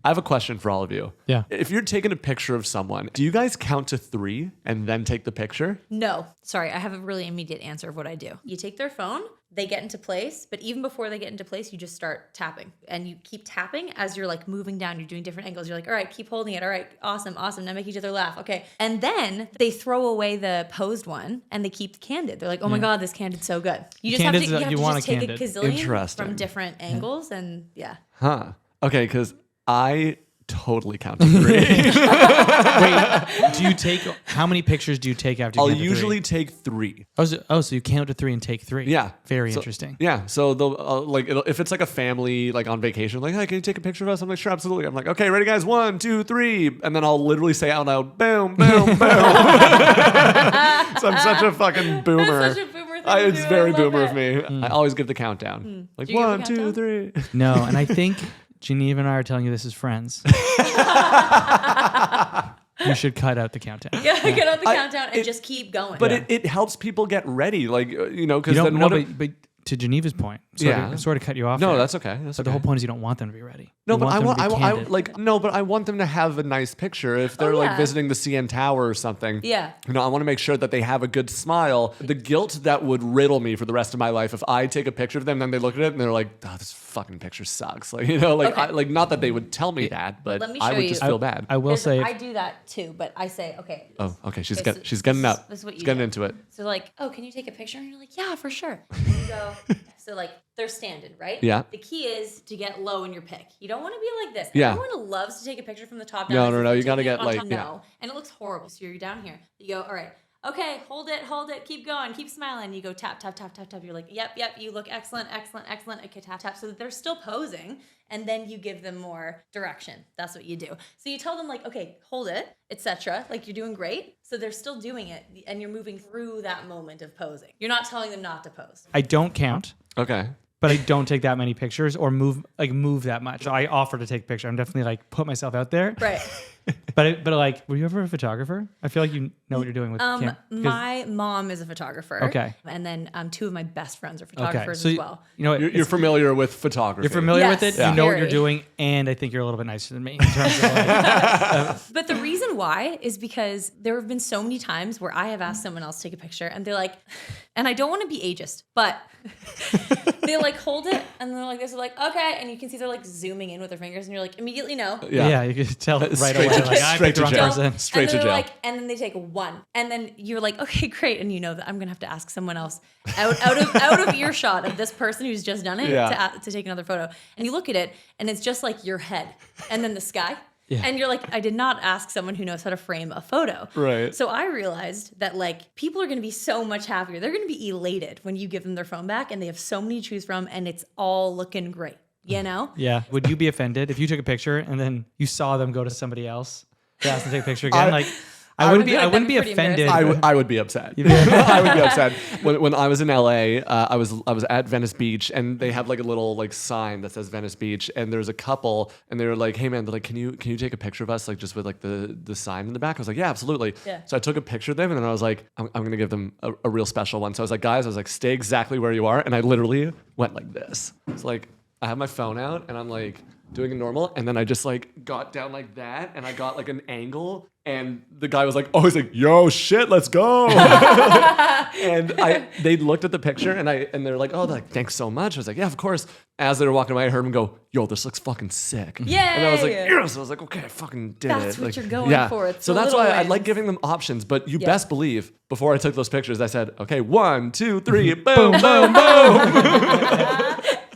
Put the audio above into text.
I have a question for all of you. Yeah. If you're taking a picture of someone, do you guys count to 3 and then take the picture? No, sorry. I have a really immediate answer of what I do. You take their phone, they get into place, but even before they get into place, you just start tapping and you keep tapping as you're like moving down. You're doing different angles. You're like, all right, keep holding it. All right, awesome. Now make each other laugh. Okay. And then they throw away the posed one and they keep candid. They're like, oh my God, this candid's so good. You just Candid's have to, you want just a take candid. a gazillion Interesting. from different angles and yeah. Huh. Okay, because I totally count to 3. Wait, how many pictures do you take after you I'll count to 3? usually take 3. Oh, so you count to 3 and take 3. Yeah. Very So- interesting. Yeah. So they'll if it's like a family like on vacation, like, hey, can you take a picture of us? I'm like, sure, absolutely. I'm like, okay, ready, guys, 1, 2, 3, and then I'll literally say out loud, boom, boom, boom. So I'm such a fucking boomer. Such a boomer thing It's to do. very I love boomer it. of me. I always give the countdown. Like Do you give the 1, 2, countdown? 3. No, and I think Geneva and I are telling you this as friends. You should cut out the countdown. Get out the countdown and just keep going. But it helps people get ready, like because You then don't know, what if- but to Geneva's point, sort of cut you off. no, there. that's okay. That's But okay. the whole point is you don't want them to be ready. No, You but I them want, to be candid. but I want them to have a nice picture. If they're like yeah. visiting the CN Tower or something, Yeah. I want to make sure that they have a good smile. The guilt that would riddle me for the rest of my life if I take a picture of them, then they look at it and they're like, "Oh, this fucking picture sucks." Like Okay. not that they would tell me that, but Let me I show would you. just feel bad. I will There's- say, I do that too, but I say, okay. Oh, okay. She's Okay, she's getting up. This is what you She's getting do. into it. So like, oh, can you take a picture? And you're like, yeah, for sure. And you go, so like they're standing, right? Yeah. The key is to get low in your pick. You don't want to be like this. Yeah. Everyone loves to take a picture from the top No, down. no, as no, if you you're gotta taking it get, on like, top. yeah. No, and it looks horrible. So you're down here. You go, all right. Okay, hold it, keep going, keep smiling. You go tap, tap, tap, tap, tap. You're like, yep, you look excellent. Okay, tap, tap. So that they're still posing, and then you give them more direction. That's what you do. So you tell them like, okay, hold it, etc. Like you're doing great. So they're still doing it, and you're moving through that moment of posing. You're not telling them not to pose. I don't count, Okay. but I don't take that many pictures or move that much. So I offer to take a picture. I'm definitely like put myself out there. Right. But like, were you ever a photographer? I feel like you know what you're doing with because- My mom is a photographer. Okay. And then 2 of my best friends are photographers so as well. You know what? You're familiar with photography. You're familiar with Yes, it. You know what very. you're doing, and I think you're a little bit nicer than me in terms of like, But the reason why is because there have been so many times where I have asked someone else to take a picture and they're like, and I don't want to be ageist, but they like hold it and they're like this, they're like, okay. And you can see they're like zooming in with their fingers and you're like, immediately no. yeah. You can tell right Straight away. to- Like, I straight picked the to wrong jail. person. Straight and to then jail. they're like, and then they take 1, and then you're like, okay, great, and you know that I'm gonna have to ask someone else out of earshot of this person who's just done it Yeah. to take another photo, and you look at it, and it's just like your head, and then the sky. Yeah. And you're like, I did not ask someone who knows how to frame a photo. Right. So I realized that like people are going to be so much happier. They're going to be elated when you give them their phone back and they have so many to choose from and it's all looking great. You know? Yeah. Would you be offended if you took a picture and then you saw them go to somebody else to ask them to take a picture again? I wouldn't be. I wouldn't be That'd be pretty offended. I would be upset. I would be upset. When I was in LA, I was at Venice Beach, and they have like a little like sign that says Venice Beach, and there's a couple, and they were like, "Hey man, they're like, can you take a picture of us like just with like the sign in the back?" I was like, "Yeah, absolutely." Yeah. So I took a picture of them, and then I was like, "I'm gonna give them a real special one." So I was like, "Guys, I was like, stay exactly where you are," and I literally went like this. It's like I have my phone out, and I'm like doing it normal, and then I just like got down like that, and I got like an angle. And the guy was like, "Oh, he's like, yo, shit, let's go." And they looked at the picture and they're like, "Oh, they're like, thanks so much." I was like, "Yeah, of course." As they were walking away, I heard him go, "Yo, this looks fucking sick." Yay! And I was like, "Yes." I was like, "Okay, I fucking did it." That's what Like, you're going for. It's so the that's little why I like wins. giving them options. But you Yeah. best believe, before I took those pictures, I said, "Okay, 1, 2, 3, boom, boom, boom."